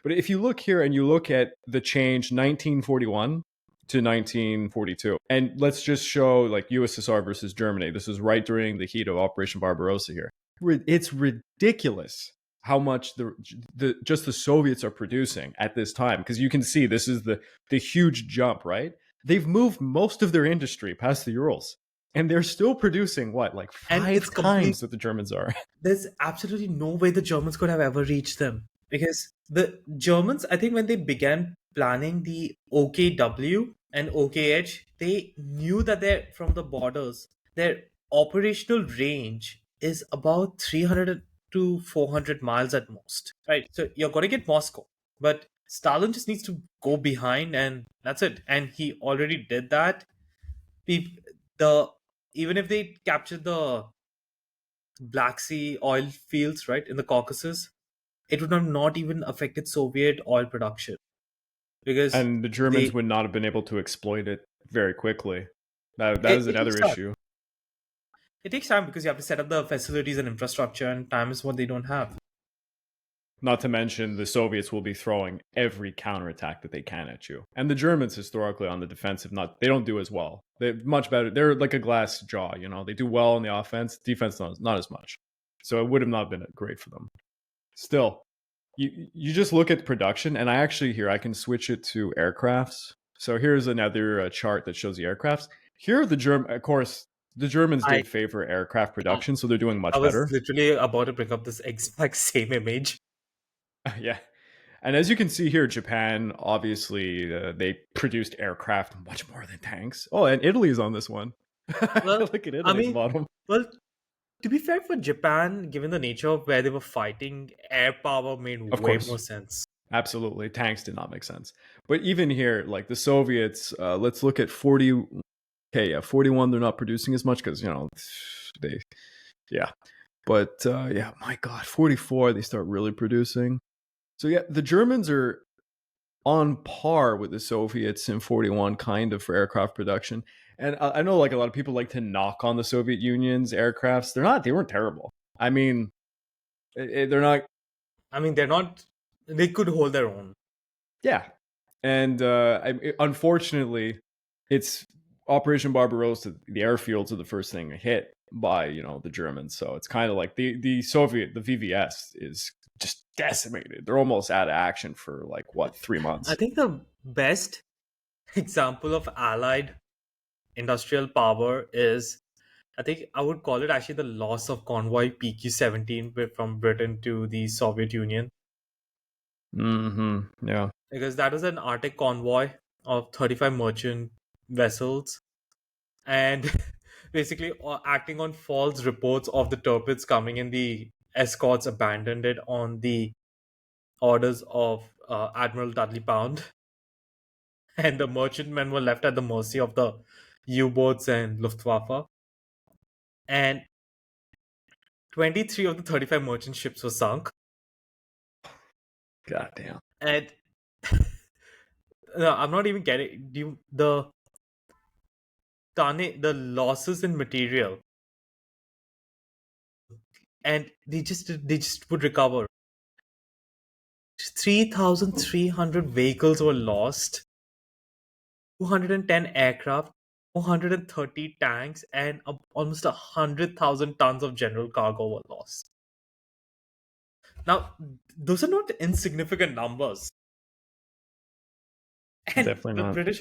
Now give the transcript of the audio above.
But if you look here and you look at the change 1941 to 1942, and let's just show like USSR versus Germany. This is right during the heat of Operation Barbarossa here. It's ridiculous how much the Soviets are producing at this time, because you can see this is the huge jump, right? They've moved most of their industry past the Urals, and they're still producing what, like And it's five complete. times what the Germans are. There's absolutely no way the Germans could have ever reached them, because the Germans, I think, when they began planning the OKW and OKH, they knew that they're from the borders. Their operational range is about 300 to 400 miles at most, right? So you're going to get Moscow, but Stalin just needs to go behind, and that's it. And he already did that. The Even if they captured the Black Sea oil fields, right, in the Caucasus, it would have not even affected Soviet oil production, because And the Germans they would not have been able to exploit it very quickly. That is it takes another time. issue. It takes time because you have to set up the facilities and infrastructure, and time is what they don't have. Not to mention, the Soviets will be throwing every counterattack that they can at you. And the Germans, historically, on the defensive, they don't do as well. They're much better. They're like a glass jaw, you know. They do well on the offense, defense not as much. So it would have not been great for them. Still, you just look at production, and I can switch it to aircrafts. So here's another chart that shows the aircrafts. Here, of course, the Germans I did favor aircraft production, so they're doing I much was better. literally about to bring up this exact same image. Yeah. And as you can see here, Japan, obviously, they produced aircraft much more than tanks. Oh, and Italy's on this one. Well, Look at I Italy at the mean, bottom. well, to be fair, for Japan, given the nature of where they were fighting, air power made Of way more course, sense. absolutely. Tanks did not make sense. But even here, like the Soviets, let's look at 40. Okay, yeah, 41, they're not producing as much because, they, yeah. But yeah, my God, 44, they start really producing. So yeah, the Germans are on par with the Soviets in 41, kind of, for aircraft production. And I know like a lot of people like to knock on the Soviet Union's aircrafts. They weren't terrible. I mean, they're not, I mean, they're not. They could hold their own. yeah. And unfortunately, it's Operation Barbarossa, the airfields are the first thing hit by, the Germans. So it's kind of like the Soviet, the VVS is just decimated. They're almost out of action for like, what, 3 months? I think the best example of Allied industrial power is, I think I would call it actually the loss of convoy PQ-17 from Britain to the Soviet Union, Yeah. because that was an Arctic convoy of 35 merchant vessels, and basically acting on false reports of the torpedoes coming in, the escorts abandoned it on the orders of Admiral Dudley Pound, and the merchantmen were left at the mercy of the U-boats and Luftwaffe. And 23 of the 35 merchant ships were sunk. God damn. And no, I'm not even getting the losses in material, and they just would recover. 3,300 vehicles were lost, 210 aircraft, 430 tanks, and almost 100,000 tons of general cargo were lost. Now, those are not insignificant numbers. And Definitely the not. British